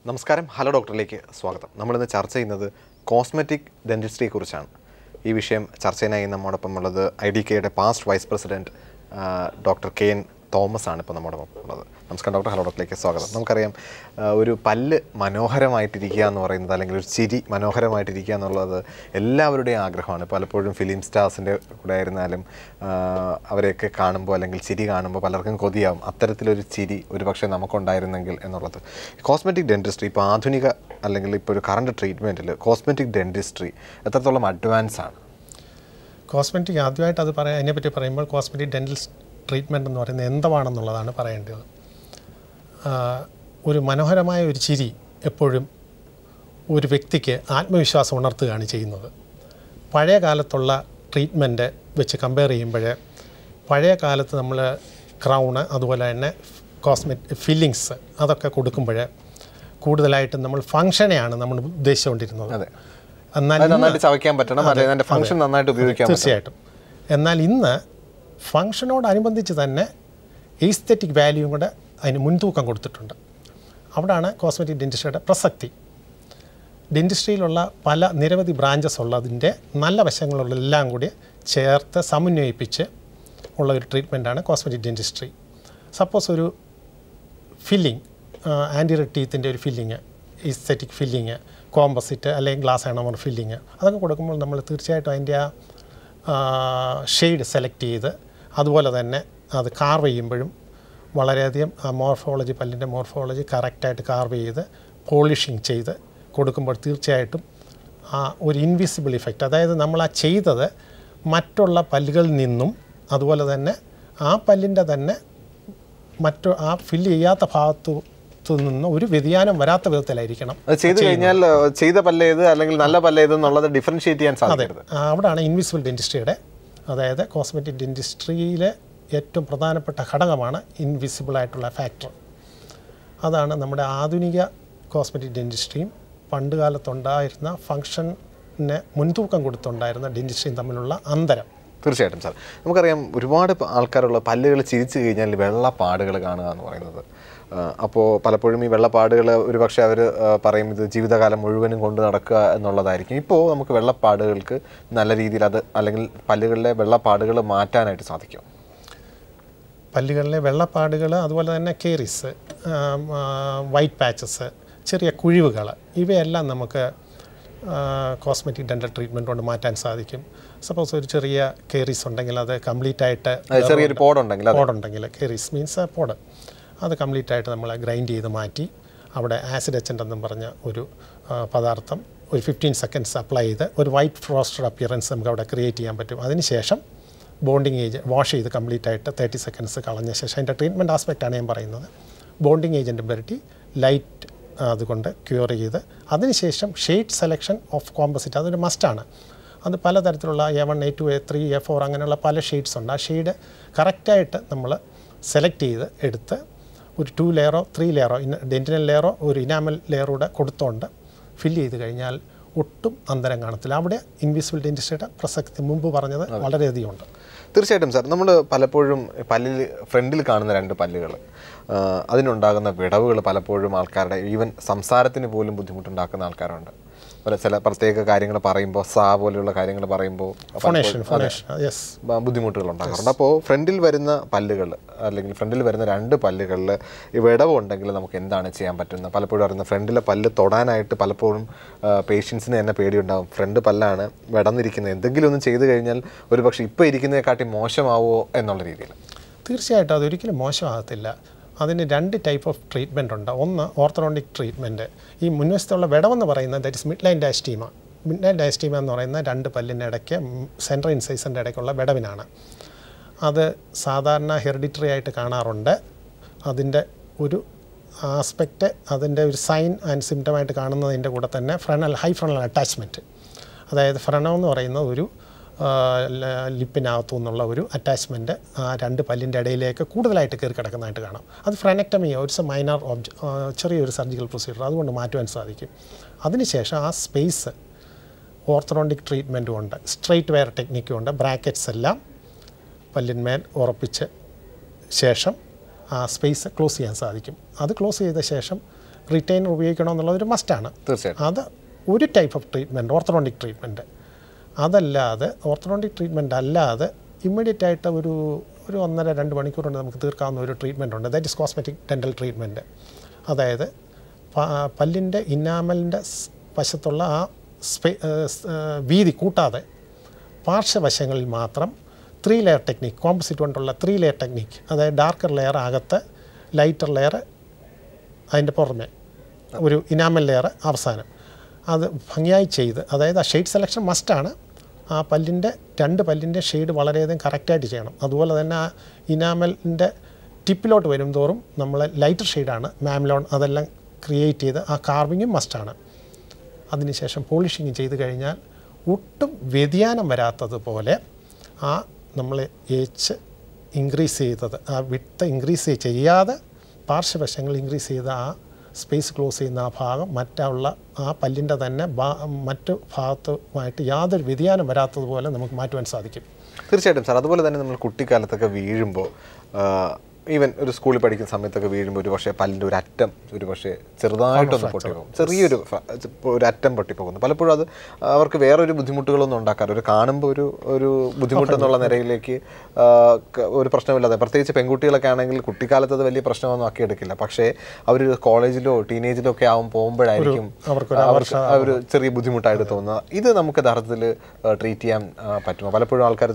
നമസ്കാരം, ഹലോ ഡോക്ടറിലേക്ക് സ്വാഗതം. നമ്മളിന്ന് ചർച്ച ചെയ്യുന്നത് കോസ്മെറ്റിക് ഡെന്റിസ്ട്രിയെക്കുറിച്ചാണ്. ഈ വിഷയം ചർച്ച ചെയ്യാനായി നമ്മോടൊപ്പം ഉള്ളത് IDKയുടെ past vice president doctor KN Thomas ആണ് ഇപ്പോൾ നമ്മോടൊപ്പം ഉള്ളത്. നമസ്കാരം ഡോക്ടർ, ഹലോ ഡോക്ടറിലേക്ക് സ്വാഗതം. നമുക്കറിയാം, ഒരു പല്ല് മനോഹരമായിട്ടിരിക്കുക എന്ന് പറയുന്നത്, അല്ലെങ്കിൽ ഒരു ചിരി മനോഹരമായിട്ടിരിക്കുക എന്നുള്ളത് എല്ലാവരുടെയും ആഗ്രഹമാണ്. പലപ്പോഴും ഫിലിം സ്റ്റാർസിൻ്റെ കൂടെ ആയിരുന്നാലും അവരെയൊക്കെ കാണുമ്പോൾ, അല്ലെങ്കിൽ ചിരി കാണുമ്പോൾ പലർക്കും കൊതിയാവും അത്തരത്തിലൊരു ചിരി ഒരു പക്ഷേ നമുക്കുണ്ടായിരുന്നെങ്കിൽ എന്നുള്ളത്. കോസ്മെറ്റിക് ഡെന്റിസ്ട്രി ഇപ്പോൾ ആധുനിക, അല്ലെങ്കിൽ ഇപ്പോൾ ഒരു കറണ്ട് ട്രീറ്റ്മെൻറ്റിൽ കോസ്മെറ്റിക് ഡെന്റിസ്ട്രി എത്രത്തോളം അഡ്വാൻസ് ആണ്? കോസ്മെറ്റിക് ആദ്യമായിട്ട് അതിനെപ്പറ്റി പറയുമ്പോൾ കോസ്മെറ്റിക് ഡെന്റൽ ട്രീറ്റ്മെൻറ്റ് എന്ന് പറയുന്നത് എന്താണെന്നുള്ളതാണ് പറയേണ്ടത്. ഒരു മനോഹരമായ ഒരു ചിരി എപ്പോഴും ഒരു വ്യക്തിക്ക് ആത്മവിശ്വാസം ഉണർത്തുകയാണ് ചെയ്യുന്നത്. പഴയ കാലത്തുള്ള ട്രീറ്റ്മെൻറ്റ് വെച്ച് കമ്പയർ ചെയ്യുമ്പോൾ പഴയ കാലത്ത് നമ്മൾ ക്രൗണ്, അതുപോലെ തന്നെ ഫില്ലിങ്സ് അതൊക്കെ കൊടുക്കുമ്പോൾ കൂടുതലായിട്ടും നമ്മൾ ഫങ്ഷനെയാണ് നമ്മൾ ഉദ്ദേശിച്ചുകൊണ്ടിരുന്നത്. നന്നായിട്ട് ചവയ്ക്കാൻ പറ്റണം, ഫങ്ഷൻ നന്നായിട്ട് ഉപയോഗിക്കാം. തീർച്ചയായിട്ടും. എന്നാൽ ഇന്ന് ഫങ്ഷനോടനുബന്ധിച്ച് തന്നെ എസ്തെറ്റിക് വാല്യൂയും കൂടെ അതിന് മുൻതൂക്കം കൊടുത്തിട്ടുണ്ട്. അവിടാണ് കോസ്മെറ്റിക് ഡെന്റിസ്ട്രിയുടെ പ്രസക്തി. ഡെന്റിസ്ട്രിയിലുള്ള നിരവധി ബ്രാഞ്ചസ് ഉള്ളതിൻ്റെ നല്ല വശങ്ങളുള്ളതെല്ലാം കൂടി ചേർത്ത് സമന്വയിപ്പിച്ച് ഉള്ള ഒരു ട്രീറ്റ്മെൻറ്റാണ് കോസ്മെറ്റിക് ഡെന്റിസ്ട്രി. സപ്പോസ് ഒരു ഫില്ലിങ്, ആൻറ്റിറിയർ ടീത്തിൻ്റെ ഒരു ഫില്ലിങ്, എസ്തെറ്റിക് ഫില്ലിങ്, കോമ്പസിറ്റ് അല്ലെങ്കിൽ ഗ്ലാസ് എനമർ ഫില്ലിങ്, അതൊക്കെ കൊടുക്കുമ്പോൾ നമ്മൾ തീർച്ചയായിട്ടും അതിൻ്റെ ഷെയ്ഡ് സെലക്ട് ചെയ്ത്, അതുപോലെ തന്നെ അത് കാർവ് ചെയ്യുമ്പോഴും വളരെയധികം മോർഫോളജി, പല്ലിൻ്റെ മോർഫോളജി കറക്റ്റായിട്ട് കാർവ് ചെയ്ത് പോളിഷിങ് ചെയ്ത് കൊടുക്കുമ്പോൾ തീർച്ചയായിട്ടും ഒരു ഇൻവിസിബിൾ ഇഫക്റ്റ്, അതായത് നമ്മൾ ചെയ്തത് മറ്റുള്ള പല്ലുകളിൽ നിന്നും, അതുപോലെ തന്നെ ആ പല്ലിൻ്റെ തന്നെ ഫില്ല് ചെയ്യാത്ത ഭാഗത്തു നിന്ന് ഒരു വ്യതിയാനം വരാത്ത വിധത്തിലായിരിക്കണം ചെയ്തു കഴിഞ്ഞാൽ ചെയ്ത പല്ലേത് അല്ലെങ്കിൽ നല്ല പല്ലേത് എന്നുള്ളത് ഡിഫറൻഷിയേറ്റ് ചെയ്യാൻ സാധിക്കും. അവിടെയാണ് ഇൻവിസിബിൾ ഡെന്റിസ്ട്രിയുടെ, അതായത് കോസ്മെറ്റിക് ഡെന്റിസ്ട്രിയിലെ ഏറ്റവും പ്രധാനപ്പെട്ട ഘടകമാണ് ഇൻവിസിബിളായിട്ടുള്ള ഫാക്ടർ. അതാണ് നമ്മുടെ ആധുനിക കോസ്മെറ്റിക് ഡെന്റിസ്ട്രിയും പണ്ട് കാലത്തുണ്ടായിരുന്ന ഫങ്ഷനെ മുൻതൂക്കം കൊടുത്തുണ്ടായിരുന്ന ഡെന്റിസ്ട്രിയും തമ്മിലുള്ള അന്തരം. തീർച്ചയായിട്ടും സാർ, നമുക്കറിയാം ഒരുപാട് ആൾക്കാരുള്ള പല്ലുകൾ ചിരിച്ചു കഴിഞ്ഞാൽ വെള്ളപ്പാടുകൾ കാണുക എന്ന് പറയുന്നത്. അപ്പോൾ പലപ്പോഴും ഈ വെള്ളപ്പാടുകൾ ഒരുപക്ഷെ അവർ പറയും ഇത് ജീവിതകാലം മുഴുവനും കൊണ്ട് നടക്കുക എന്നുള്ളതായിരിക്കും. ഇപ്പോൾ നമുക്ക് വെള്ളപ്പാടുകൾക്ക് നല്ല രീതിയിൽ അല്ലെങ്കിൽ പല്ലുകളിലെ വെള്ളപ്പാടുകൾ മാറ്റാനായിട്ട് സാധിക്കും. പല്ലുകളിലെ വെള്ളപ്പാടുകൾ, അതുപോലെ തന്നെ കേരീസ്, വൈറ്റ് പാച്ചസ്, ചെറിയ കുഴിവുകൾ, ഇവയെല്ലാം നമുക്ക് കോസ്മെറ്റിക് ഡെന്റൽ ട്രീറ്റ്മെൻറ്റ് കൊണ്ട് മാറ്റാൻ സാധിക്കും. സപ്പോസ് ഒരു ചെറിയ കേരീസ് ഉണ്ടെങ്കിൽ അത് കംപ്ലീറ്റ് ആയിട്ട്, ചെറിയൊരു പോടുണ്ടെങ്കിൽ, കേരീസ് മീൻസ് പോഡ്, അത് കംപ്ലീറ്റ് ആയിട്ട് നമ്മൾ ഗ്രൈൻഡ് ചെയ്ത് മാറ്റി അവിടെ ആസിഡ് എച്ചൻ്റ് എന്നും പറഞ്ഞ ഒരു പദാർത്ഥം ഒരു 15 സെക്കൻഡ്സ് അപ്ലൈ ചെയ്ത് ഒരു വൈറ്റ് ഫ്രോസ്റ്റഡ് അപ്പിയറൻസ് നമുക്ക് അവിടെ ക്രിയേറ്റ് ചെയ്യാൻ പറ്റും. അതിനുശേഷം ബോണ്ടിങ് ഏജൻറ്റ് വാഷ് ചെയ്ത് കംപ്ലീറ്റ് ആയിട്ട് 30 സെക്കൻഡ്സ് കളഞ്ഞ ശേഷം, അതിൻ്റെ ട്രീറ്റ്മെൻറ്റ് ആസ്പെക്റ്റാണ് ഞാൻ പറയുന്നത്, ബോണ്ടിങ് ഏജൻറ്റ് പുരട്ടി ലൈറ്റ് അതുകൊണ്ട് ക്യൂർ ചെയ്ത് അതിനുശേഷം ഷെയ്ഡ് സെലക്ഷൻ ഓഫ് കോമ്പസിറ്റ് അതൊരു മസ്റ്റാണ്. അത് പലതരത്തിലുള്ള A1, A2, A3, A4 അങ്ങനെയുള്ള പല ഷെയ്ഡ്സ് ഉണ്ട്. ആ ഷെയ്ഡ് കറക്റ്റായിട്ട് നമ്മൾ സെലക്ട് ചെയ്ത് എടുത്ത് ഒരു 2 ലെയറോ 3 ലെയറോ ഡെന്റിനൽ ലെയറോ ഒരു ഇനാമൽ ലെയറൂടെ കൊടുത്തുകൊണ്ട് ഫില്ല് ചെയ്ത് കഴിഞ്ഞാൽ ഒട്ടും അന്തരം കാണത്തില്ല. അവിടെ ഇൻവിസിബിൾ ഡെന്റിസ്ട്രിയുടെ പ്രസക്തി മുമ്പ് പറഞ്ഞത് വളരെയധികം ഉണ്ട്. തീർച്ചയായിട്ടും സാർ, നമ്മൾ പലപ്പോഴും ഫ്രണ്ടിൽ കാണുന്ന 2 പല്ലുകൾ, അതിനുണ്ടാകുന്ന വിടവുകൾ പലപ്പോഴും ആൾക്കാരുടെ ഈവൻ സംസാരത്തിന് പോലും ബുദ്ധിമുട്ടുണ്ടാക്കുന്ന ആൾക്കാരുണ്ട്. ചില പ്രത്യേക കാര്യങ്ങൾ പറയുമ്പോൾ, പോലെയുള്ള കാര്യങ്ങൾ പറയുമ്പോൾ ബുദ്ധിമുട്ടുകൾ ഉണ്ടാകാറുണ്ട്. അപ്പോൾ ഫ്രണ്ടിൽ വരുന്ന പല്ലുകൾ, അല്ലെങ്കിൽ ഫ്രണ്ടിൽ വരുന്ന 2 പല്ലുകളിൽ ഈ വിടവുണ്ടെങ്കിൽ നമുക്ക് എന്താണ് ചെയ്യാൻ പറ്റുന്നത്? പലപ്പോഴും അറിയുന്ന ഫ്രണ്ടിലെ പല്ല് തൊടാനായിട്ട് പലപ്പോഴും പേഷ്യൻസിന് തന്നെ പേടിയുണ്ടാകും. ഫ്രണ്ട് പല്ലാണ് വിടന്നിരിക്കുന്നത്, എന്തെങ്കിലും ഒന്നും ചെയ്തു കഴിഞ്ഞാൽ ഒരു പക്ഷേ ഇപ്പോൾ ഇരിക്കുന്നതിനെക്കാട്ടി മോശമാവുമോ എന്നുള്ള രീതിയിൽ. തീർച്ചയായിട്ടും അതൊരിക്കലും മോശമാകത്തില്ല. അതിന് 2 ടൈപ്പ് ഓഫ് ട്രീറ്റ്മെൻറ്റ് ഉണ്ട്. ഒന്ന് ഓർത്തോഡോണ്ടിക് ട്രീറ്റ്മെൻറ്റ്. ഈ മുൻവശത്തുള്ള വിടവെന്ന് പറയുന്നത് that is mid line diastema. Mid line diastema എന്ന് പറയുന്ന 2 പല്ലിൻ്റെ ഇടയ്ക്ക് സെൻട്രൽ ഇൻസൈസിൻ്റെ ഇടയ്ക്കുള്ള വിടവിനാണ്. അത് സാധാരണ ഹെറിഡിറ്ററി ആയിട്ട് കാണാറുണ്ട്. അതിൻ്റെ ഒരു ആസ്പെക്റ്റ്, അതിൻ്റെ ഒരു സൈൻ ആൻഡ് സിംറ്റമായിട്ട് കാണുന്നതിൻ്റെ കൂടെ തന്നെ ഹൈ ഫ്രണൽ അറ്റാച്ച്മെൻറ്റ്, അതായത് ഫ്രണം എന്ന് പറയുന്നത് ഒരു ലിപ്പിനകത്തു നിന്നുള്ള ഒരു അറ്റാച്ച്മെൻറ്റ് 2 പല്ലിൻ്റെ ഇടയിലേക്ക് കൂടുതലായിട്ട് കയറി കിടക്കുന്നതായിട്ട് കാണാം. അത് ഫ്രനെക്ടമി, ഒരു മൈനർ ചെറിയൊരു സർജിക്കൽ പ്രൊസീജിയർ, അതുകൊണ്ട് മാറ്റുവാൻ സാധിക്കും. അതിനുശേഷം ആ സ്പേസ് ഓർത്തോഡോണ്ടിക് ട്രീറ്റ്മെൻറ്റും ഉണ്ട്, സ്ട്രെയിറ്റ് വെയർ ടെക്നിക്കും ഉണ്ട്. ബ്രാക്കറ്റ്സ് എല്ലാം പല്ലിന്മേൽ ഉറപ്പിച്ച് ശേഷം ആ സ്പേസ് ക്ലോസ് ചെയ്യാൻ സാധിക്കും. അത് ക്ലോസ് ചെയ്ത ശേഷം റിറ്റൈനർ ഉപയോഗിക്കണമെന്നുള്ളതൊരു മസ്റ്റാണ്. തീർച്ചയായിട്ടും അത് ഒരു type of treatment, orthodontic treatment. അതല്ലാതെ ഓർത്തഡോണ്ടിക് ട്രീറ്റ്മെൻറ്റ് അല്ലാതെ ഇമ്മീഡിയറ്റ് ആയിട്ട് ഒരു 1.5-2 മണിക്കൂർ കൊണ്ട് നമുക്ക് തീർക്കാവുന്ന ഒരു ട്രീറ്റ്മെൻറ്റ് ഉണ്ട്. That is cosmetic dental treatment. അതായത് പല്ലിൻ്റെ ഇനാമലിൻ്റെ വശത്തുള്ള ആ വീതി കൂട്ടാതെ പാർശ്വവശങ്ങളിൽ മാത്രം 3 ലെയർ ടെക്നിക്ക്, കോമ്പോസിറ്റ് കൊണ്ടുള്ള 3 ലെയർ ടെക്നിക്ക്, അതായത് ഡാർക്കർ ലെയർ അകത്ത്, ലൈറ്റർ ലെയർ അതിൻ്റെ പുറമെ, ഒരു ഇനാമൽ ലെയർ അവസാനം, അത് ഭംഗിയായി ചെയ്ത്, അതായത് ആ ഷെയ്ഡ് സെലക്ഷൻ മസ്റ്റാണ്. ആ പല്ലിൻ്റെ 2 പല്ലിൻ്റെ ഷെയ്ഡ് വളരെയധികം കറക്റ്റായിട്ട് ചെയ്യണം. അതുപോലെ തന്നെ ആ ഇനാമലിൻ്റെ ടിപ്പിലോട്ട് വരും തോറും നമ്മൾ ലൈറ്റർ ഷെയ്ഡാണ് മാംലോൺ അതെല്ലാം ക്രിയേറ്റ് ചെയ്ത് ആ കാർവിങ്ങും മസ്റ്റാണ്. അതിനുശേഷം പോളിഷിങ് ചെയ്ത് കഴിഞ്ഞാൽ ഒട്ടും വ്യതിയാനം വരാത്തതുപോലെ ആ നമ്മൾ ഏച്ച് ഇൻക്രീസ് ചെയ്തത്, ആ വിട്ട് ഇൻക്രീസ് ചെയ്യാതെ പാർശ്വവശങ്ങൾ ഇൻക്രീസ് ചെയ്ത ആ സ്പേസ് ക്ലോസ് ചെയ്യുന്ന ആ ഭാഗം മറ്റുള്ള ആ പല്ലിൻ്റെ തന്നെ മറ്റു ഭാഗത്തുമായിട്ട് യാതൊരു വ്യതിയാനം വരാത്തതുപോലെ നമുക്ക് മാറ്റുവാൻ സാധിക്കും. തീർച്ചയായിട്ടും സാർ. അതുപോലെ തന്നെ നമ്മൾ കുട്ടിക്കാലത്തൊക്കെ വീഴുമ്പോൾ, ഈവൻ ഒരു സ്കൂളിൽ പഠിക്കുന്ന സമയത്തൊക്കെ വീഴുമ്പോൾ ഒരു പക്ഷേ പല്ലിൻ്റെ ഒരു അറ്റം ഒരു പക്ഷേ ചെറുതായിട്ടൊന്ന് പൊട്ടിപ്പോകും, ചെറിയൊരു അറ്റം പൊട്ടിപ്പോകുന്നു. പലപ്പോഴും അത് അവർക്ക് വേറൊരു ബുദ്ധിമുട്ടുകളൊന്നും ഉണ്ടാക്കാറ്, ഒരു കാണുമ്പോൾ ഒരു ബുദ്ധിമുട്ടെന്നുള്ള നിലയിലേക്ക് ഒരു പ്രശ്നമില്ലാതെ, പ്രത്യേകിച്ച് പെൺകുട്ടികളൊക്കെ ആണെങ്കിൽ കുട്ടിക്കാലത്ത് അത് വലിയ പ്രശ്നമൊന്നും ആക്കിയെടുക്കില്ല. പക്ഷേ അവർ കോളേജിലോ ടീനേജിലോ ഒക്കെ പോകുമ്പോഴായിരിക്കും അവർക്ക് ഒരു ചെറിയ ബുദ്ധിമുട്ടായിട്ട് തോന്നുക. ഇത് നമുക്ക് യഥാർത്ഥത്തിൽ ട്രീറ്റ് ചെയ്യാൻ പറ്റുമോ? പലപ്പോഴും ആൾക്കാർ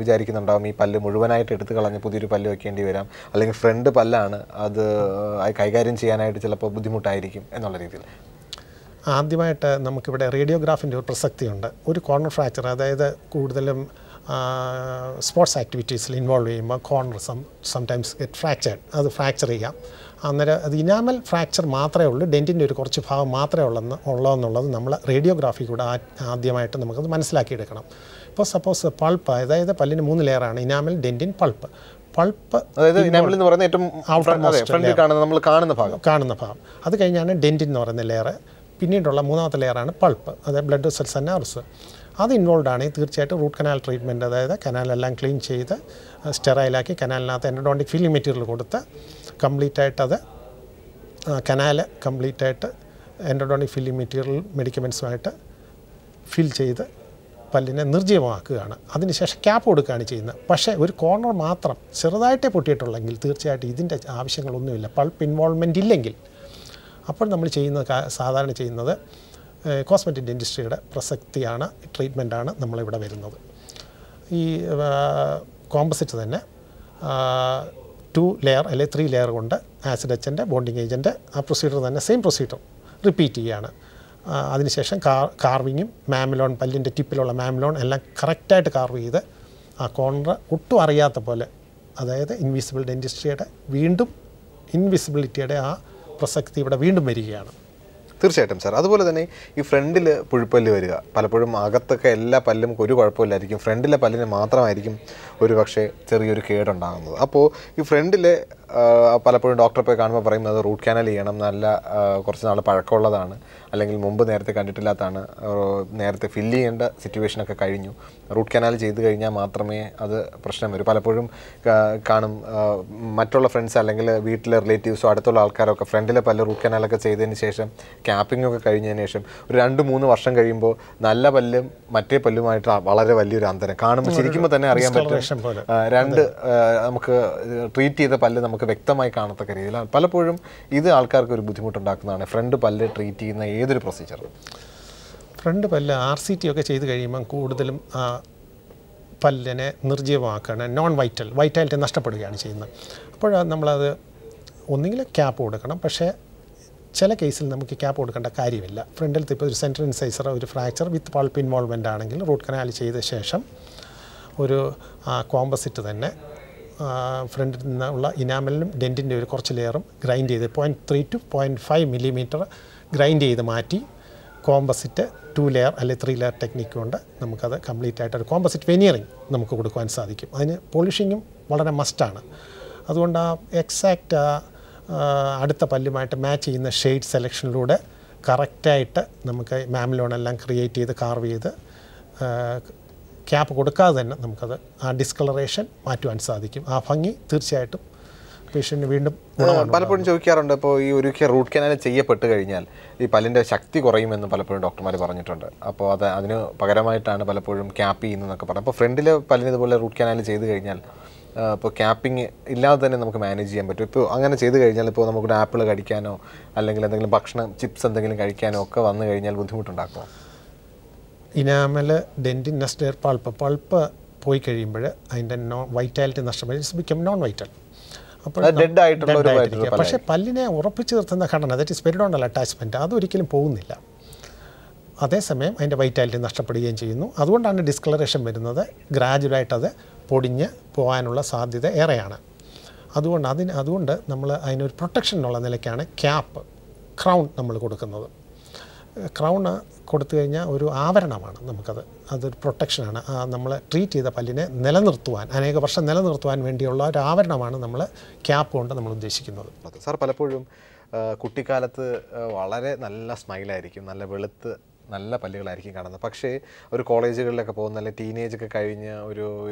വിചാരിക്കുന്നുണ്ടാവും ഈ പല്ല് മുഴുവനായിട്ട് എടുത്ത് കളഞ്ഞ് പുതിയൊരു പല്ല് വെക്കേണ്ടി വരാം, അല്ലെങ്കിൽ ഫ്രണ്ട് പല്ലാണ്, അത് കൈകാര്യം ചെയ്യാനായിട്ട് ചിലപ്പോൾ ബുദ്ധിമുട്ടായിരിക്കും എന്നുള്ള രീതിയിൽ. ആദ്യമായിട്ട് നമുക്കിവിടെ റേഡിയോഗ്രാഫിൻ്റെ ഒരു പ്രസക്തിയുണ്ട്. ഒരു കോർണർ ഫ്രാക്ചർ, അതായത് കൂടുതലും സ്പോർട്സ് ആക്ടിവിറ്റീസിൽ ഇൻവോൾവ് ചെയ്യുമ്പോൾ കോർണർ സംടൈംസ് ഗെറ്റ് ഫ്രാക്ചേർഡ്, അത് ഫ്രാക്ചർ ചെയ്യാം. അന്നേരം അത് ഇനാമൽ ഫ്രാക്ചർ മാത്രമേ ഉള്ളൂ, ഡെൻറ്റിൻ്റെ ഒരു കുറച്ച് ഭാഗം മാത്രമേ ഉള്ളതെന്നുള്ളത് നമ്മൾ റേഡിയോഗ്രാഫി കൂടെ ആദ്യമായിട്ട് നമുക്കത് മനസ്സിലാക്കിയെടുക്കണം. ഇപ്പോൾ സപ്പോസ് പൾപ്പ്, അതായത് പല്ലിന് 3 ലെയറാണ്, ഇനാമൽ, ഡെൻറ്റിൻ, പൾപ്പ്. അതായത് ഇനാമൽ എന്ന് പറയുന്നത് ഏറ്റവും ഫ്രണ്ടിൽ കാണുന്ന ഭാഗം. അത് കഴിഞ്ഞാണ് ഡെൻറ്റിൻ എന്ന് പറയുന്ന ലെയർ. പിന്നീടുള്ള 3ാമത്തെ ലെയറാണ് പൾപ്പ്, അതായത് ബ്ലഡ് വെസൽസ് ആൻഡ് നെർവ്സ്. അത് ഇൻവോൾവ് ആണെങ്കിൽ തീർച്ചയായിട്ടും റൂട്ട് കനാൽ ട്രീറ്റ്മെൻറ്റ്, അതായത് കനാലെല്ലാം ക്ലീൻ ചെയ്ത് സ്റ്റെറൈലാക്കി കനാലിനകത്ത് എൻഡോഡോണ്ടിക് ഫില്ലിംഗ് മെറ്റീരിയൽ കൊടുത്ത് കംപ്ലീറ്റായിട്ട് കനാല് കംപ്ലീറ്റായിട്ട് എൻഡോഡോണ്ടിക് ഫില്ലിംഗ് മെറ്റീരിയൽ മെഡിക്കമെൻറ്റ്സുമായിട്ട് ഫിൽ ചെയ്ത് പല്ലിനെ നിർജ്ജീവമാക്കുകയാണ്. അതിനുശേഷം ക്യാപ്പ് കൊടുക്കുകയാണ് ചെയ്യുന്നത്. പക്ഷേ ഒരു കോർണർ മാത്രം ചെറുതായിട്ടേ പൊട്ടിയിട്ടുള്ളെങ്കിൽ തീർച്ചയായിട്ടും ഇതിൻ്റെ ആവശ്യങ്ങളൊന്നുമില്ല, പൾപ്പ് ഇൻവോൾവ്മെൻ്റ് ഇല്ലെങ്കിൽ. അപ്പോൾ നമ്മൾ സാധാരണ ചെയ്യുന്നത് കോസ്മെറ്റിക് ഡെൻറ്റിസ്ട്രിയുടെ പ്രസക്തിയാണ്, ട്രീറ്റ്മെൻറ്റാണ് നമ്മളിവിടെ വരുന്നത്. ഈ കോമ്പസിറ്റ് തന്നെ 2 ലെയർ അല്ലെങ്കിൽ 3 ലെയർ കൊണ്ട് ആസിഡ് എച്ചൻ്റെ ബോണ്ടിങ് ഏജൻറ്റ് ആ പ്രൊസീജിയർ തന്നെ സെയിം പ്രൊസീജിയർ റിപ്പീറ്റ് ചെയ്യുകയാണ്. അതിനുശേഷം കാർവിങ്ങും മാംലോൺ, പല്ലിൻ്റെ ടിപ്പിലുള്ള മാംലോൺ എല്ലാം കറക്റ്റായിട്ട് കാർവ് ചെയ്ത് ആ കോർണർ ഒട്ടും അറിയാത്ത പോലെ, അതായത് ഇൻവിസിബിൾ ഡെൻറ്റിസ്ട്രിയുടെ വീണ്ടും ഇൻവിസിബിലിറ്റിയുടെ ആ പ്രസക്തി ഇവിടെ വീണ്ടും വരികയാണ്. തീർച്ചയായിട്ടും സാർ. അതുപോലെ തന്നെ ഈ ഫ്രണ്ടിൽ പുഴുപ്പല്ല് വരിക, പലപ്പോഴും അകത്തൊക്കെ എല്ലാ പല്ലും ഒരു കുഴപ്പമില്ലായിരിക്കും, ഫ്രണ്ടിലെ പല്ലിന് മാത്രമായിരിക്കും ഒരു പക്ഷേ ചെറിയൊരു കേടുണ്ടാകുന്നത്. അപ്പോൾ ഈ ഫ്രണ്ടിൽ പലപ്പോഴും ഡോക്ടറെ പോയി കാണുമ്പോൾ പറയുന്നത് റൂട്ട് കാനൽ ചെയ്യണം, നല്ല കുറച്ച് നാൾ പഴക്കമുള്ളതാണ്, അല്ലെങ്കിൽ മുമ്പ് നേരത്തെ കണ്ടിട്ടില്ലാത്തതാണ്, നേരത്തെ ഫില്ല് ചെയ്യേണ്ട സിറ്റുവേഷനൊക്കെ കഴിഞ്ഞു, റൂട്ട് കനാൽ ചെയ്ത് കഴിഞ്ഞാൽ മാത്രമേ അത് പ്രശ്നം വരും. പലപ്പോഴും കാണും മറ്റുള്ള ഫ്രണ്ട്സ് അല്ലെങ്കിൽ വീട്ടിലെ റിലേറ്റീവ്സോ അടുത്തുള്ള ആൾക്കാരൊക്കെ ഫ്രണ്ടിലെ പല്ല് റൂട്ട് കനാലൊക്കെ ചെയ്തതിന് ശേഷം ക്യാപ്പിംഗ് ഒക്കെ കഴിഞ്ഞതിന് ശേഷം ഒരു 2-3 വർഷം കഴിയുമ്പോൾ നല്ല പല്ലും മറ്റേ പല്ലുമായിട്ട് വളരെ വലിയൊരു അന്തരം കാണുമ്പോൾ ശരിക്കുമ്പോൾ തന്നെ അറിയാൻ പറ്റും, നമുക്ക് ട്രീറ്റ് ചെയ്ത പല്ല് നമുക്ക് വ്യക്തമായി കാണത്തക്ക രീതിയിൽ. പലപ്പോഴും ഇത് ആൾക്കാർക്ക് ഒരു ബുദ്ധിമുട്ടുണ്ടാക്കുന്നതാണ് ഫ്രണ്ട് പല്ല് ട്രീറ്റ് ചെയ്യുന്ന ഏതൊരു പ്രൊസീജിയറും. ഫ്രണ്ട് പല്ല് RCT ഒക്കെ ചെയ്ത് കഴിയുമ്പം കൂടുതലും പല്ലിനെ നിർജ്ജീവമാക്കുകയാണ്, നോൺ വൈറ്റാലിറ്റി നഷ്ടപ്പെടുകയാണ് ചെയ്യുന്നത്. അപ്പോൾ നമ്മളത് ഒന്നുകിൽ ക്യാപ്പ് കൊടുക്കണം, പക്ഷേ ചില കേസിൽ നമുക്ക് ക്യാപ്പ് കൊടുക്കേണ്ട കാര്യമില്ല. ഫ്രണ്ടിലത്തെ ഇപ്പോൾ ഒരു സെൻട്രൽ ഇൻസൈസർ, ഒരു ഫ്രാക്ചർ വിത്ത് പൾപ്പ് ഇൻവോൾവ്മെൻ്റ് ആണെങ്കിൽ റൂട്ട് കനാൽ ചെയ്ത ശേഷം ഒരു കോമ്പസിറ്റ് തന്നെ ഫ്രണ്ടിൽ നിന്നുള്ള ഇനാമലിനും ഡെൻറ്റിൻ്റെ ഒരു കുറച്ച് ലെയറും ഗ്രൈൻഡ് ചെയ്ത് 0.3 to 0.5 മില്ലിമീറ്റർ ഗ്രൈൻഡ് ചെയ്ത് മാറ്റി കോമ്പസിറ്റ് 2 ലെയർ അല്ലെങ്കിൽ 3 ലെയർ ടെക്നിക്ക് കൊണ്ട് നമുക്കത് കംപ്ലീറ്റ് ആയിട്ടൊരു കോമ്പസിറ്റ് വെനിയറിങ് നമുക്ക് കൊടുക്കുവാൻ സാധിക്കും. അതിന് പോളിഷിങ്ങും വളരെ മസ്റ്റാണ്. അതുകൊണ്ട് ആ എക്സാക്റ്റ് അടുത്ത പല്ലുമായിട്ട് മാച്ച് ചെയ്യുന്ന ഷെയ്ഡ് സെലക്ഷനിലൂടെ കറക്റ്റായിട്ട് നമുക്ക് മാംലോണെല്ലാം ക്രിയേറ്റ് ചെയ്ത് കാർവ് ചെയ്ത് ക്യാപ്പ് കൊടുക്കാതെ തന്നെ നമുക്കത് ആ ഡിസ്കളറേഷൻ മാറ്റുവാൻ സാധിക്കും. ആ ഭംഗി തീർച്ചയായിട്ടും പേഷ്യൻറ്റിന് വീണ്ടും പലപ്പോഴും ചോദിക്കാറുണ്ട്, ഇപ്പോൾ ഈ ഒരിക്കൽ റൂട്ട് കനാൽ ചെയ്യപ്പെട്ട് കഴിഞ്ഞാൽ ഈ പല്ലിൻ്റെ ശക്തി കുറയുമെന്ന് പലപ്പോഴും ഡോക്ടർമാർ പറഞ്ഞിട്ടുണ്ട്. അപ്പോൾ അതിന് പകരമായിട്ടാണ് പലപ്പോഴും ക്യാപ്പ് ചെയ്യുന്നതെന്നൊക്കെ പറഞ്ഞു. അപ്പോൾ ഫ്രണ്ടിലെ പല്ലിന് ഇതുപോലെ റൂട്ട് കനാൽ ചെയ്ത് കഴിഞ്ഞാൽ ഇപ്പോൾ ക്യാപ്പിംഗ് ഇല്ലാതെ തന്നെ നമുക്ക് മാനേജ് ചെയ്യാൻ പറ്റും. ഇപ്പോൾ അങ്ങനെ ചെയ്ത് കഴിഞ്ഞാൽ ഇപ്പോൾ നമുക്കൊരു ആപ്പിൾ കഴിക്കാനോ അല്ലെങ്കിൽ എന്തെങ്കിലും ഭക്ഷണം ചിപ്സ് എന്തെങ്കിലും കഴിക്കാനോ ഒക്കെ വന്നു കഴിഞ്ഞാൽ ബുദ്ധിമുട്ടുണ്ടാക്കുമോ? ഇനാമൽ ഡെൻറ്റിൻ നെസ്റ്റർ പൾപ്പ് പോയി കഴിയുമ്പോൾ അതിൻ്റെ വൈറ്റാലിറ്റി നഷ്ടപ്പെടും. It's become non vital. അപ്പോൾ പക്ഷേ പല്ലിനെ ഉറപ്പിച്ച് നിർത്തുന്ന ഘടന, ദാറ്റ് ഈസ് പെരിഡോണൽ അറ്റാച്ച്മെൻറ്റ്, അതൊരിക്കലും പോകുന്നില്ല. അതേസമയം അതിൻ്റെ വൈറ്റാലിറ്റി നഷ്ടപ്പെടുകയും ചെയ്യുന്നു. അതുകൊണ്ടാണ് ഡിസ്കളറേഷൻ വരുന്നത്. ഗ്രാജുവലായിട്ട് അത് പൊടിഞ്ഞ് പോകാനുള്ള സാധ്യത ഏറെയാണ്. അതുകൊണ്ട് നമ്മൾ അതിനൊരു പ്രൊട്ടക്ഷൻ എന്നുള്ള നിലയ്ക്കാണ് ക്രൗൺ നമ്മൾ കൊടുക്കുന്നത്. ക്രൗൺ കൊടുത്തു കഴിഞ്ഞാൽ ഒരു ആവരണമാണ് അതൊരു പ്രൊട്ടക്ഷനാണ്. നമ്മൾ ട്രീറ്റ് ചെയ്ത പല്ലിനെ നിലനിർത്തുവാൻ, അനേക വർഷം നിലനിർത്തുവാൻ വേണ്ടിയുള്ള ഒരു ആവരണമാണ് നമ്മൾ ക്യാപ്പ് കൊണ്ട് നമ്മൾ ഉദ്ദേശിക്കുന്നത്. സാർ, പലപ്പോഴും കുട്ടിക്കാലത്ത് വളരെ നല്ല സ്മൈലായിരിക്കും, നല്ല വെളുത്ത് നല്ല പല്ലുകളായിരിക്കും കാണുന്നത്. പക്ഷേ ഒരു കോളേജുകളിലൊക്കെ പോകുന്ന അല്ലെങ്കിൽ ടീനേജൊക്കെ കഴിഞ്ഞ് ഒരു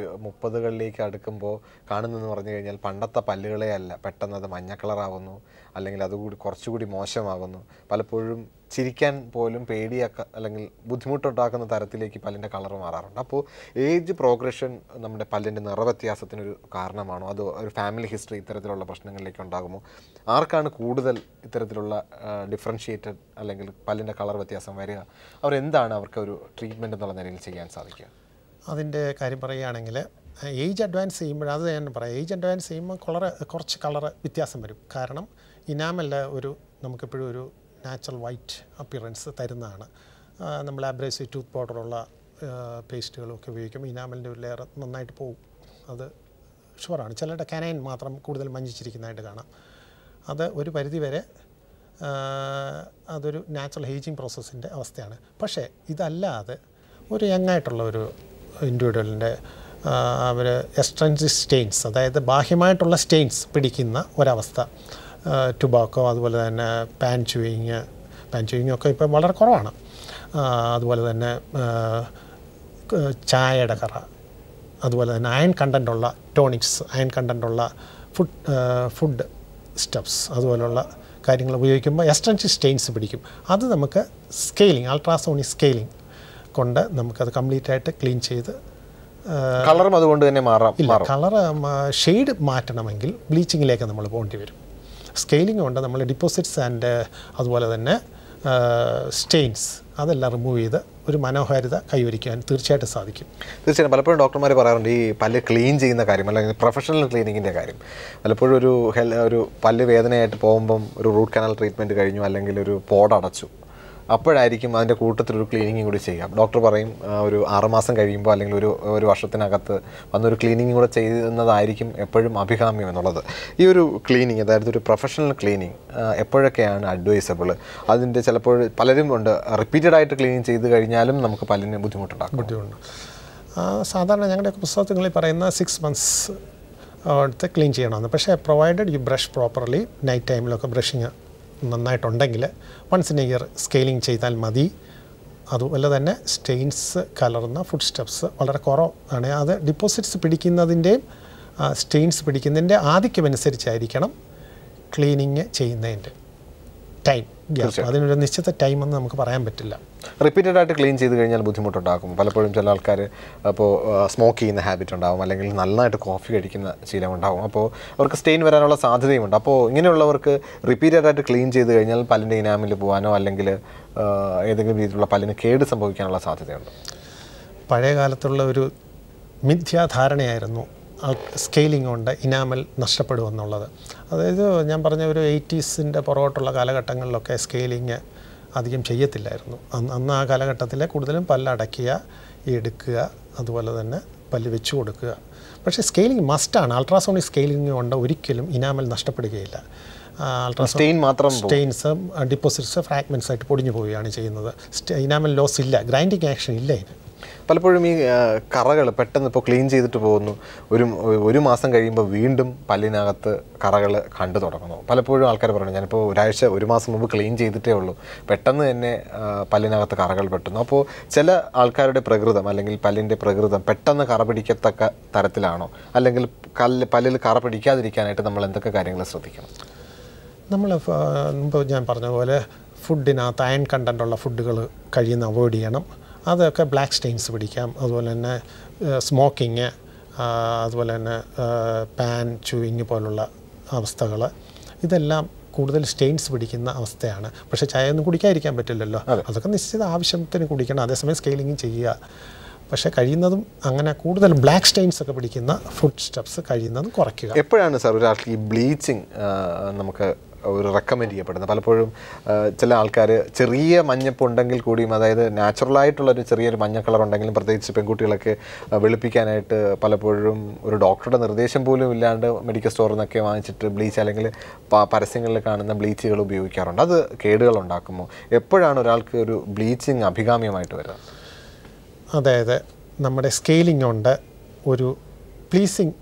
30കളിലേക്ക് അടുക്കുമ്പോൾ കാണുന്നതെന്ന് പറഞ്ഞു കഴിഞ്ഞാൽ പണ്ടത്തെ പല്ലുകളെ അല്ല, പെട്ടെന്ന് അത് മഞ്ഞ കളറാവുന്നു, അല്ലെങ്കിൽ അതുകൂടി കുറച്ചുകൂടി മോശമാകുന്നു. പലപ്പോഴും ചിരിക്കാൻ പോലും പേടിയാക്കുക അല്ലെങ്കിൽ ബുദ്ധിമുട്ടുണ്ടാക്കുന്ന തരത്തിലേക്ക് പല്ലിൻ്റെ കളർ മാറാറുണ്ട്. അപ്പോൾ ഏജ് പ്രോഗ്രഷൻ നമ്മുടെ പല്ലിൻ്റെ നിറവ്യത്യാസത്തിനൊരു കാരണമാണോ, അതോ ഒരു ഫാമിലി ഹിസ്റ്ററി ഇത്തരത്തിലുള്ള പ്രശ്നങ്ങളിലേക്ക് ഉണ്ടാകുമോ? ആർക്കാണ് കൂടുതൽ ഇത്തരത്തിലുള്ള ഡിഫറൻഷിയേറ്റഡ് അല്ലെങ്കിൽ പല്ലിൻ്റെ കളർ വ്യത്യാസം വരിക? അവരെന്താണ് അവർക്കൊരു ട്രീറ്റ്മെൻറ്റ് എന്നുള്ള നിലയിൽ ചെയ്യാൻ സാധിക്കുക? അതിൻ്റെ കാര്യം പറയുകയാണെങ്കിൽ ഏജ് അഡ്വാൻസ് ചെയ്യുമ്പോൾ, അത് ഞാൻ പറയാം, ഏജ് അഡ്വാൻസ് ചെയ്യുമ്പോൾ കുറച്ച് കളർ വ്യത്യാസം വരും. കാരണം ഇനാമലിൻ്റെ നമുക്കെപ്പോഴും ഒരു നാച്ചുറൽ വൈറ്റ് അപ്പിയറൻസ് തരുന്നതാണ്. നമ്മൾ അബ്രേസീവ് ടൂത്ത് പൗഡറുള്ള പേസ്റ്റുകളൊക്കെ ഉപയോഗിക്കുമ്പോൾ ഇനാമലിൻ്റെ ഒരു ലെയർ നന്നായിട്ട് പോകും. അത് ഷുവറാണ്. ചിലരുടെ കനൈൻ മാത്രം കൂടുതൽ മഞ്ഞിച്ചിരിക്കുന്നതായിട്ട് കാണാം. അത് ഒരു പരിധിവരെ അതൊരു നാച്ചുറൽ ഏജിങ് പ്രോസസ്സിൻ്റെ അവസ്ഥയാണ്. പക്ഷേ ഇതല്ലാതെ ഒരു യങ്ങായിട്ടുള്ള ഒരു ഇൻഡിവിജ്വലിൻ്റെ അവർ എക്സ്ട്രൻസിക് സ്റ്റെയിൻസ്, അതായത് ബാഹ്യമായിട്ടുള്ള സ്റ്റെയിൻസ് പിടിക്കുന്ന ഒരവസ്ഥ, ടുബാക്കോ, അതുപോലെ തന്നെ പാൻ ചൂയിങ് ഒക്കെ ഇപ്പോൾ വളരെ കുറവാണ്. അതുപോലെ തന്നെ ചായയുടെ കറ, അതുപോലെ തന്നെ അയൺ കണ്ടൻറ്റുള്ള ടോണിക്സ്, അയൺ കണ്ടൻറ്റുള്ള ഫുഡ് സ്റ്റഫ്സ്, അതുപോലുള്ള കാര്യങ്ങൾ ഉപയോഗിക്കുമ്പോൾ എക്സ്റ്റൻസിവ് സ്റ്റെയിൻസ് പിടിക്കും. അത് നമുക്ക് അൾട്രാസോണിക് സ്കെയിലിംഗ് കൊണ്ട് നമുക്കത് കംപ്ലീറ്റ് ആയിട്ട് ക്ലീൻ ചെയ്ത് കളറും അതുകൊണ്ട് തന്നെ ഇല്ല, കളർ ഷെയ്ഡ് മാറ്റണമെങ്കിൽ ബ്ലീച്ചിങ്ങിലേക്ക് നമ്മൾ പോകേണ്ടി വരും. സ്കെയിലിംഗ് കൊണ്ട് നമ്മൾ ഡിപ്പോസിറ്റ്സ് ആൻഡ് അതുപോലെ തന്നെ സ്റ്റെയിൻസ് അതെല്ലാം റിമൂവ് ചെയ്ത് ഒരു മനോഹാരിത കൈവരിക്കാൻ തീർച്ചയായിട്ടും സാധിക്കും. തീർച്ചയായും പലപ്പോഴും ഡോക്ടർമാർ പറയാറുണ്ട് ഈ പല്ല് ക്ലീൻ ചെയ്യുന്ന കാര്യം അല്ലെങ്കിൽ പ്രൊഫഷണൽ ക്ലീനിങ്ങിൻ്റെ കാര്യം. പലപ്പോഴും ഒരു പല്ല് വേദനയായിട്ട് പോകുമ്പം ഒരു റൂട്ട് കനാൽ ട്രീറ്റ്മെൻറ്റ് കഴിഞ്ഞു അല്ലെങ്കിൽ ഒരു പോടടച്ചു, അപ്പോഴായിരിക്കും അതിൻ്റെ കൂട്ടത്തിലൊരു ക്ലീനിങ്ങും കൂടി ചെയ്യാം. ഡോക്ടർ പറയും ഒരു 6 മാസം കഴിയുമ്പോൾ അല്ലെങ്കിൽ ഒരു വർഷത്തിനകത്ത് വന്നൊരു ക്ലീനിങ് കൂടെ ചെയ്യുന്നതായിരിക്കും എപ്പോഴും അഭികാമ്യം എന്നുള്ളത്. ഈ ഒരു ക്ലീനിങ്, അതായത് ഒരു പ്രൊഫഷണൽ ക്ലീനിങ് എപ്പോഴൊക്കെയാണ് അഡ്വൈസബിൾ? അതിൻ്റെ ചിലപ്പോൾ പലരും ഉണ്ട് റിപ്പീറ്റഡ് ആയിട്ട് ക്ലീനിങ് ചെയ്ത് കഴിഞ്ഞാലും നമുക്ക് പല്ലിന് ബുദ്ധിമുട്ടുണ്ട്. സാധാരണ ഞങ്ങളുടെയൊക്കെ പുസ്തകങ്ങളിൽ പറയുന്ന 6 months അടുത്ത് ക്ലീൻ ചെയ്യണമെന്ന്. പക്ഷേ provided you brush properly, night ടൈമിലൊക്കെ ബ്രഷിങ് നന്നായിട്ടുണ്ടെങ്കിൽ once in a year scaling ചെയ്താൽ മതി. അതുപോലെ തന്നെ സ്റ്റെയിൻസ് കലർന്ന ഫുഡ് സ്റ്റെപ്സ് വളരെ കുറവാണ്. അത് ഡിപ്പോസിറ്റ്സ് പിടിക്കുന്നതിൻ്റെയും സ്റ്റെയിൻസ് പിടിക്കുന്നതിൻ്റെ ആധിക്യമനുസരിച്ചായിരിക്കണം ക്ലീനിങ് ചെയ്യുന്നതിൻ്റെ ടൈം ഗ്യാപ്പ്. അതിനൊരു നിശ്ചിത ടൈമെന്ന് നമുക്ക് പറയാൻ പറ്റില്ല. റിപ്പീറ്റഡ് ആയിട്ട് ക്ലീൻ ചെയ്ത് കഴിഞ്ഞാൽ ബുദ്ധിമുട്ടുണ്ടാക്കും. പലപ്പോഴും ചില ആൾക്കാർ അപ്പോൾ സ്മോക്ക് ചെയ്യുന്ന ഹാബിറ്റ് ഉണ്ടാകും, അല്ലെങ്കിൽ നന്നായിട്ട് കോഫി കഴിക്കുന്ന ശീലം ഉണ്ടാകും. അപ്പോൾ അവർക്ക് സ്റ്റെയിൻ വരാനുള്ള സാധ്യതയുമുണ്ട്. അപ്പോൾ ഇങ്ങനെയുള്ളവർക്ക് റിപ്പീറ്റഡ് ആയിട്ട് ക്ലീൻ ചെയ്ത് കഴിഞ്ഞാൽ പല്ലിൻ്റെ ഇനാമിൽ പോകാനോ അല്ലെങ്കിൽ ഏതെങ്കിലും രീതിയിലുള്ള പല്ലിന് കേട് സംഭവിക്കാനുള്ള സാധ്യതയുണ്ട്. പഴയ കാലത്തുള്ള ഒരു മിഥ്യാധാരണയായിരുന്നു സ്കെയിലിംഗ് കൊണ്ട് ഇനാമൽ നഷ്ടപ്പെടുമെന്നുള്ളത്. അതായത് ഞാൻ പറഞ്ഞ ഒരു 80s പുറകോട്ടുള്ള കാലഘട്ടങ്ങളിലൊക്കെ സ്കെയിലിങ് അധികം ചെയ്യത്തില്ലായിരുന്നു. അന്ന് ആ കാലഘട്ടത്തിൽ കൂടുതലും പല്ലടയ്ക്കുക, എടുക്കുക, അതുപോലെ തന്നെ പല്ല് വെച്ച് കൊടുക്കുക. പക്ഷേ സ്കെയിലിംഗ് മസ്റ്റാണ്. അൾട്രാസോണിക് സ്കെയിലിംഗ് കൊണ്ട് ഒരിക്കലും ഇനാമൽ നഷ്ടപ്പെടുകയില്ല. സ്റ്റെയിൻസ് ഡിപ്പോസിറ്റ്സ് ഫ്രാഗ്മെൻറ്റ്സ് ആയിട്ട് പൊടിഞ്ഞു പോവുകയാണ് ചെയ്യുന്നത്. ഇനാമൽ ലോസ് ഇല്ല, ഗ്രൈൻഡിങ് ആക്ഷൻ ഇല്ല. പലപ്പോഴും ഈ കറകൾ പെട്ടെന്ന് ഇപ്പോൾ ക്ലീൻ ചെയ്തിട്ട് പോകുന്നു, ഒരു മാസം കഴിയുമ്പോൾ വീണ്ടും പല്ലിനകത്ത് കറകൾ കണ്ടു തുടങ്ങുന്നു. പലപ്പോഴും ആൾക്കാർ പറയുന്നു, ഞാനിപ്പോൾ ഒരു മാസം മുമ്പ് ക്ലീൻ ചെയ്തിട്ടേ ഉള്ളൂ, പെട്ടെന്ന് തന്നെ പല്ലിനകത്ത് കറകൾ പെട്ടുന്നു. അപ്പോൾ ചില ആൾക്കാരുടെ പ്രകൃതം അല്ലെങ്കിൽ പല്ലിൻ്റെ പ്രകൃതം പെട്ടെന്ന് കറ പിടിക്കത്തക്ക തരത്തിലാണോ, അല്ലെങ്കിൽ പല്ലിൽ കറ പിടിക്കാതിരിക്കാനായിട്ട് നമ്മൾ എന്തൊക്കെ കാര്യങ്ങൾ ശ്രദ്ധിക്കണം? നമ്മൾ മുമ്പ് ഞാൻ പറഞ്ഞ പോലെ ഫുഡിനകത്ത് അയൺ കണ്ടൻ്റുള്ള ഫുഡുകൾ കഴിയുന്ന അവോയ്ഡ് ചെയ്യണം. അതൊക്കെ ബ്ലാക്ക് സ്റ്റെയിൻസ് പിടിക്കാം. അതുപോലെ തന്നെ സ്മോക്കിങ്, അതുപോലെ തന്നെ പാൻ ചൂയിങ് പോലുള്ള അവസ്ഥകൾ, ഇതെല്ലാം കൂടുതൽ സ്റ്റെയിൻസ് പിടിക്കുന്ന അവസ്ഥയാണ്. പക്ഷേ ചായ ഒന്നും കുടിക്കാതിരിക്കാൻ പറ്റില്ലല്ലോ, അതൊക്കെ നിശ്ചിത ആവശ്യത്തിന് കുടിക്കണം. അതേസമയം സ്കെയിലിങ്ങും ചെയ്യുക. പക്ഷേ കഴിയുന്നതും അങ്ങനെ കൂടുതൽ ബ്ലാക്ക് സ്റ്റെയിൻസ് ഒക്കെ പിടിക്കുന്ന ഫുഡ് സ്റ്റെപ്സ് കഴിയുന്നതും കുറയ്ക്കുക. എപ്പോഴാണ് സാർ ഒരാൾക്ക് ഈ ബ്ലീച്ചിങ് നമുക്ക് ഒരു റെക്കമെൻഡ് ചെയ്യപ്പെടുന്നത്? പലപ്പോഴും ചില ആൾക്കാർ ചെറിയ മഞ്ഞപ്പുണ്ടെങ്കിൽ കൂടിയും, അതായത് നാച്ചുറലായിട്ടുള്ളൊരു ചെറിയൊരു മഞ്ഞ കളർ ഉണ്ടെങ്കിലും, പ്രത്യേകിച്ച് പെൺകുട്ടികളൊക്കെ വെളുപ്പിക്കാനായിട്ട് പലപ്പോഴും ഒരു ഡോക്ടറുടെ നിർദ്ദേശം പോലും ഇല്ലാണ്ട് മെഡിക്കൽ സ്റ്റോറിൽ നിന്നൊക്കെ വാങ്ങിച്ചിട്ട് ബ്ലീച്ച് അല്ലെങ്കിൽ പരസ്യങ്ങളിൽ കാണുന്ന ബ്ലീച്ചുകൾ ഉപയോഗിക്കാറുണ്ട്. അത് കേടുകൾ ഉണ്ടാക്കുമോ? എപ്പോഴാണ് ഒരാൾക്ക് ഒരു ബ്ലീച്ചിങ് അഭികാമ്യമായിട്ട് വരുന്നത്? അതായത് നമ്മുടെ സ്കെയിലിംഗ് കൊണ്ട് ഒരു പ്ലീസിങ്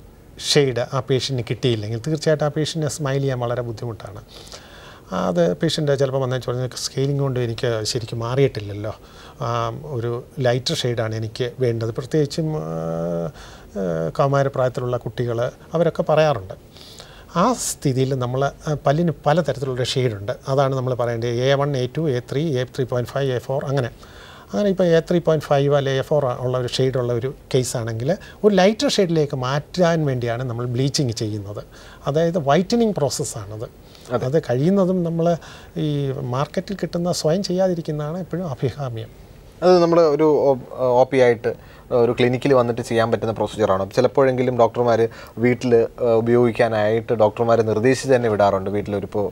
ഷെയ്ഡ് ആ പേഷ്യൻറ്റിന് കിട്ടിയില്ലെങ്കിൽ തീർച്ചയായിട്ടും ആ പേഷ്യൻറ്റിനെ സ്മൈൽ ചെയ്യാൻ വളരെ ബുദ്ധിമുട്ടാണ്. അത് പേഷ്യൻ്റ് ചിലപ്പോൾ വന്നു ചോദിച്ചാൽ സ്കെയിലിംഗ് കൊണ്ട് എനിക്ക് ശരിക്കും മാറിയിട്ടില്ലല്ലോ, ഒരു ലൈറ്റർ ഷെയ്ഡാണ് എനിക്ക് വേണ്ടത്. പ്രത്യേകിച്ചും കൗമാരപ്രായത്തിലുള്ള കുട്ടികൾ അവരൊക്കെ പറയാറുണ്ട്. ആ സ്ഥിതിയിൽ നമ്മൾ പല്ലിന് പലതരത്തിലുള്ള ഷെയ്ഡുണ്ട്. അതാണ് നമ്മൾ പറയേണ്ടത്. A1, A2, A3, A3.5, A4 അങ്ങനെ ഇപ്പോൾ A3.5 അല്ലെങ്കിൽ A4 ഉള്ള ഒരു ഷെയ്ഡുള്ള ഒരു കേസാണെങ്കിൽ ഒരു ലൈറ്റർ ഷെയ്ഡിലേക്ക് മാറ്റാൻ വേണ്ടിയാണ് നമ്മൾ ബ്ലീച്ചിങ് ചെയ്യുന്നത്. അതായത് വൈറ്റനിങ് പ്രോസസ്സാണത്. അത് കഴിയുന്നതും നമ്മൾ ഈ മാർക്കറ്റിൽ കിട്ടുന്ന സ്വയം ചെയ്യാതിരിക്കുന്നതാണ് എപ്പോഴും അഭികാമ്യം. അത് നമ്മൾ ഒരു OP ആയിട്ട് ഒരു ക്ലിനിക്കിൽ വന്നിട്ട് ചെയ്യാൻ പറ്റുന്ന പ്രൊസീജിയറാണ്. ചിലപ്പോഴെങ്കിലും ഡോക്ടർമാർ വീട്ടിൽ ഉപയോഗിക്കാനായിട്ട് ഡോക്ടർമാർ നിർദ്ദേശിച്ച് തന്നെ വിടാറുണ്ട്. വീട്ടിലൊരിപ്പോൾ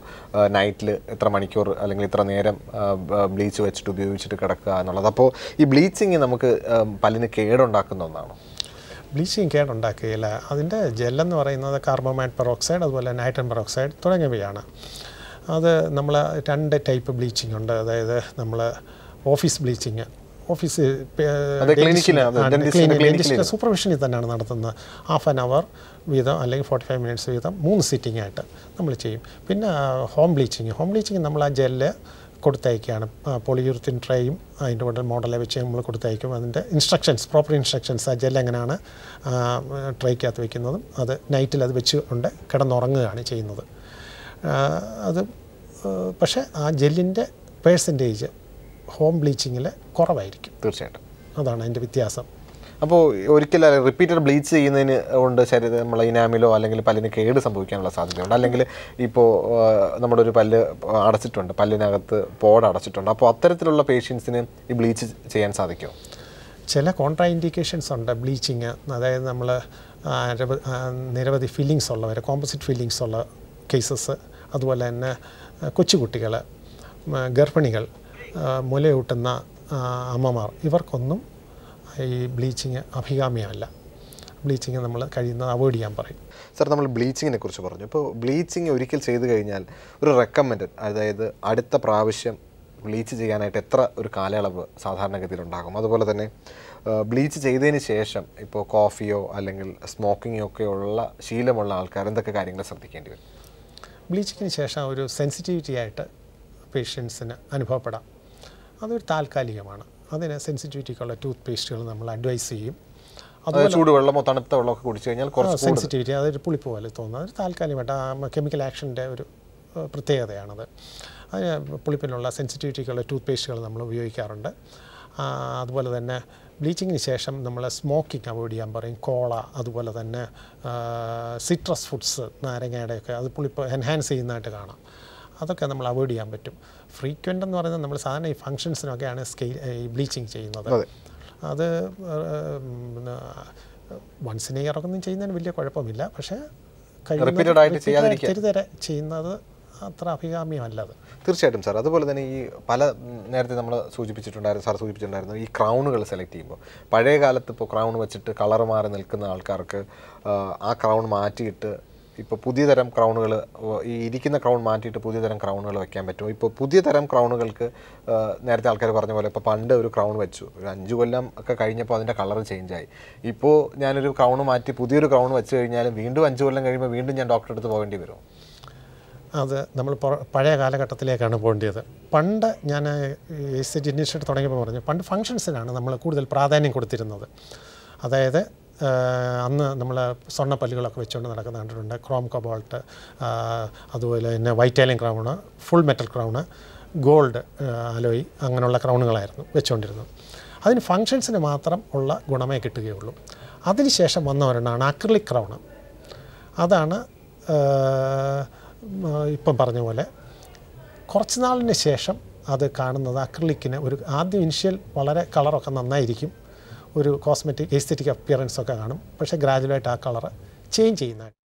നൈറ്റിൽ ഇത്ര മണിക്കൂർ അല്ലെങ്കിൽ ഇത്ര നേരം ബ്ലീച്ച് വെച്ചിട്ട് ഉപയോഗിച്ചിട്ട് കിടക്കുക എന്നുള്ളത്. അപ്പോൾ ഈ ബ്ലീച്ചിങ് നമുക്ക് പല്ലിന് കേടുണ്ടാക്കുന്ന ഒന്നാണോ? ബ്ലീച്ചിങ് കേടുണ്ടാക്കുകയില്ല. അതിൻ്റെ ജെല്ലെന്ന് പറയുന്നത് കാർബോമാറ്റ് പെറോക്സൈഡ്, അതുപോലെ നൈട്രജൻ പെറോക്സൈഡ് തുടങ്ങിയവയാണ്. അത് നമ്മൾ 2 ടൈപ്പ് ബ്ലീച്ചിങ് ഉണ്ട്. അതായത് നമ്മൾ ഓഫീസ് ബ്ലീച്ചിങ്, ഓഫീസ് ഡെന്റിസ്റ്റിൻ്റെ സൂപ്പർവിഷനിൽ തന്നെയാണ് നടത്തുന്നത്. ഹാഫ് ആൻ അവർ വീതം അല്ലെങ്കിൽ 45 മിനിറ്റ്സ് വീതം 3 സിറ്റിംഗ് ആയിട്ട് നമ്മൾ ചെയ്യും. പിന്നെ ഹോം ബ്ലീച്ചിങ് നമ്മൾ ആ ജെല്ല് കൊടുത്തയക്കുകയാണ്. പോളിയൂറിത്തിൻ ട്രേയും അതിൻ്റെ കൂടെ മോഡലെ വെച്ച് നമ്മൾ കൊടുത്തയക്കും. അതിൻ്റെ പ്രോപ്പർ ഇൻസ്ട്രക്ഷൻസ്, ആ ജെല്ല് എങ്ങനെയാണ് ട്രേക്കകത്ത് വയ്ക്കുന്നതും അത് നൈറ്റിൽ അത് വെച്ചുകൊണ്ട് കിടന്നുറങ്ങുകയാണ് ചെയ്യുന്നത്. അത് പക്ഷേ ആ ജെല്ലിൻ്റെ പേഴ്സൻറ്റേജ് ഹോം ബ്ലീച്ചിങ്ങിൽ കുറവായിരിക്കും. തീർച്ചയായിട്ടും അതാണ് അതിൻ്റെ വ്യത്യാസം. അപ്പോൾ ഒരിക്കലും റിപ്പീറ്റഡ് ബ്ലീച്ച് ചെയ്യുന്നതിന് കൊണ്ട് ശരീരം നമ്മളെ ഇനാമിലോ അല്ലെങ്കിൽ പല്ലിന് കേട് സംഭവിക്കാനുള്ള സാധ്യതയുണ്ട്. അല്ലെങ്കിൽ ഇപ്പോൾ നമ്മുടെ ഒരു പല്ല് അടച്ചിട്ടുണ്ട്, പല്ലിനകത്ത് പോഡ് അടച്ചിട്ടുണ്ട്. അപ്പോൾ അത്തരത്തിലുള്ള പേഷ്യൻസിന് ഈ ബ്ലീച്ച് ചെയ്യാൻ സാധിക്കുമോ? ചില കോൺട്രാ ഇൻഡിക്കേഷൻസ് ഉണ്ട് ബ്ലീച്ചിങ്. അതായത് നമ്മൾ നിരവധി ഫില്ലിങ്സ് ഉള്ളവർ, കോമ്പോസിറ്റ് ഫില്ലിങ്സ് ഉള്ള കേസസ്, അതുപോലെ തന്നെ കൊച്ചുകുട്ടികൾ, ഗർഭിണികൾ, മുലയൂട്ടുന്ന അമ്മമാർ, ഇവർക്കൊന്നും ഈ ബ്ലീച്ചിങ് അഭികാമ്യമല്ല. ബ്ലീച്ചിങ് നമ്മൾ കഴിയുന്നത് അവോയ്ഡ് ചെയ്യാൻ പറയും. സാർ, നമ്മൾ ബ്ലീച്ചിങ്ങിനെ കുറിച്ച് പറഞ്ഞു. ഇപ്പോൾ ബ്ലീച്ചിങ് ഒരിക്കൽ ചെയ്ത് കഴിഞ്ഞാൽ ഒരു റെക്കമെൻഡ്, അതായത് അടുത്ത പ്രാവശ്യം ബ്ലീച്ച് ചെയ്യാനായിട്ട് എത്ര ഒരു കാലയളവ് സാധാരണഗതിയിൽ ഉണ്ടാകും? അതുപോലെ തന്നെ ബ്ലീച്ച് ചെയ്തതിന് ശേഷം ഇപ്പോൾ കോഫിയോ അല്ലെങ്കിൽ സ്മോക്കിങ്ങോ ഒക്കെ ഉള്ള ശീലമുള്ള ആൾക്കാർ എന്തൊക്കെ കാര്യങ്ങൾ ശ്രദ്ധിക്കേണ്ടി വരും? ബ്ലീച്ചിങ്ങിന് ശേഷം ഒരു സെൻസിറ്റിവിറ്റി ആയിട്ട് പേഷ്യൻസിന് അനുഭവപ്പെടാം. അതൊരു താൽക്കാലികമാണ്. അതിന് സെൻസിറ്റിവിറ്റിക്കുള്ള ടൂത്ത് പേസ്റ്റുകൾ നമ്മൾ അഡ്വൈസ് ചെയ്യും. അതുപോലെ ചൂടുവെള്ളമോ തണുത്ത വെള്ളമൊക്കെ കുടിച്ചു കഴിഞ്ഞാൽ കുറച്ച് സെൻസിറ്റിവിറ്റി, അതൊരു പുളിപ്പ് പോലെ തോന്നുന്നത് അതൊരു താൽക്കാലികമായിട്ട് ആ കെമിക്കൽ ആക്ഷൻ്റെ ഒരു പ്രത്യേകതയാണത്. അതിന് പുളിപ്പിനുള്ള സെൻസിറ്റിവിറ്റിക്കുള്ള ടൂത്ത് പേസ്റ്റുകൾ നമ്മൾ ഉപയോഗിക്കാറുണ്ട്. അതുപോലെ തന്നെ ബ്ലീച്ചിങ്ങിന് ശേഷം നമ്മൾ സ്മോക്കിംഗ് അവോയ്ഡ് ചെയ്യാൻ പറയും. കോള, അതുപോലെ തന്നെ സിട്രസ് ഫുഡ്സ്, നാരങ്ങയുടെയൊക്കെ അത് പുളിപ്പ് എൻഹാൻസ് ചെയ്യുന്നതായിട്ട് കാണാം. അതൊക്കെ നമ്മൾ അവോയ്ഡ് ചെയ്യാൻ പറ്റും. ഫ്രീക്വൻ്റ് എന്ന് പറയുന്നത് നമ്മൾ സാധാരണ ഈ ഫംഗ്ഷൻസിനൊക്കെയാണ് ഈ ബ്ലീച്ചിങ് ചെയ്യുന്നത്. അത് വൺസ് ഇൻ ഇയർ ഒന്നും ചെയ്യുന്നതിന് വലിയ കുഴപ്പമില്ല. പക്ഷേ തിരുതരെ ചെയ്യുന്നത് അത്ര അഭികാമ്യമല്ലത്. തീർച്ചയായിട്ടും സാർ. അതുപോലെ തന്നെ ഈ നേരത്തെ നമ്മൾ സൂചിപ്പിച്ചിട്ടുണ്ടായിരുന്നു ഈ ക്രൗണുകൾ സെലക്ട് ചെയ്യുമ്പോൾ, പഴയ കാലത്ത് ഇപ്പോൾ ക്രൗൺ വെച്ചിട്ട് കളർ മാറി നിൽക്കുന്ന ആൾക്കാർക്ക് ആ ക്രൗൺ മാറ്റിയിട്ട് ഇപ്പോൾ പുതിയ തരം ക്രൗണുകൾ, ഈ ഇരിക്കുന്ന ക്രൗൺ മാറ്റിയിട്ട് പുതിയ തരം ക്രൗണുകൾ വെക്കാൻ പറ്റുമോ? ഇപ്പോൾ പുതിയ തരം ക്രൗണുകൾക്ക് നേരത്തെ ആൾക്കാർ പറഞ്ഞ പോലെ ഇപ്പോൾ പണ്ട് ഒരു ക്രൗൺ വെച്ചു, ഒരു 5 കൊല്ലം ഒക്കെ കഴിഞ്ഞപ്പോൾ അതിൻ്റെ കളർ ചേഞ്ചായി. ഇപ്പോൾ ഞാനൊരു ക്രൗൺ മാറ്റി പുതിയൊരു ക്രൗൺ വെച്ച് കഴിഞ്ഞാലും വീണ്ടും 5 കൊല്ലം കഴിയുമ്പോൾ വീണ്ടും ഞാൻ ഡോക്ടറെ അടുത്ത് പോകേണ്ടി വരും. അത് നമ്മൾ പഴയ കാലഘട്ടത്തിലേക്കാണ് പോകേണ്ടത്. പണ്ട് ഞാൻ എസ്തറ്റിക് ഇൻഡസ്ട്രി തുടങ്ങിയപ്പോൾ പറഞ്ഞു, പണ്ട് ഫങ്ഷൻസിനാണ് നമ്മൾ കൂടുതൽ പ്രാധാന്യം കൊടുത്തിരുന്നത്. അതായത് അന്ന് നമ്മൾ സ്വർണ്ണപ്പല്ലുകളൊക്കെ വെച്ചുകൊണ്ട് നടക്കുന്ന കണ്ടിട്ടുണ്ട്. ക്രോം കൊബോൾട്ട്, അതുപോലെ തന്നെ vitallium crown, full metal crown, gold alloy, അങ്ങനെയുള്ള ക്രൗണുകളായിരുന്നു വെച്ചുകൊണ്ടിരുന്നത്. അതിന് ഫങ്ഷൻസിന് മാത്രം ഉള്ള ഗുണമേ കിട്ടുകയുള്ളൂ. അതിനുശേഷം വന്നവരെണ്ണാണ് അക്രിലിക് ക്രൗണ്. അതാണ് ഇപ്പം പറഞ്ഞ പോലെ കുറച്ച് നാളിന് ശേഷം അത് കാണുന്നത് അക്രിലിക്കിന് ഒരു ആദ്യം ഇനിഷ്യൽ വളരെ കളറൊക്കെ നന്നായിരിക്കും, ഒരു കോസ്മെറ്റിക് എസ്തെറ്റിക് അപ്പിയറൻസൊക്കെ കാണും. പക്ഷേ ഗ്രാജുവലായിട്ട് ആ കളറ് ചേഞ്ച് ചെയ്യുന്ന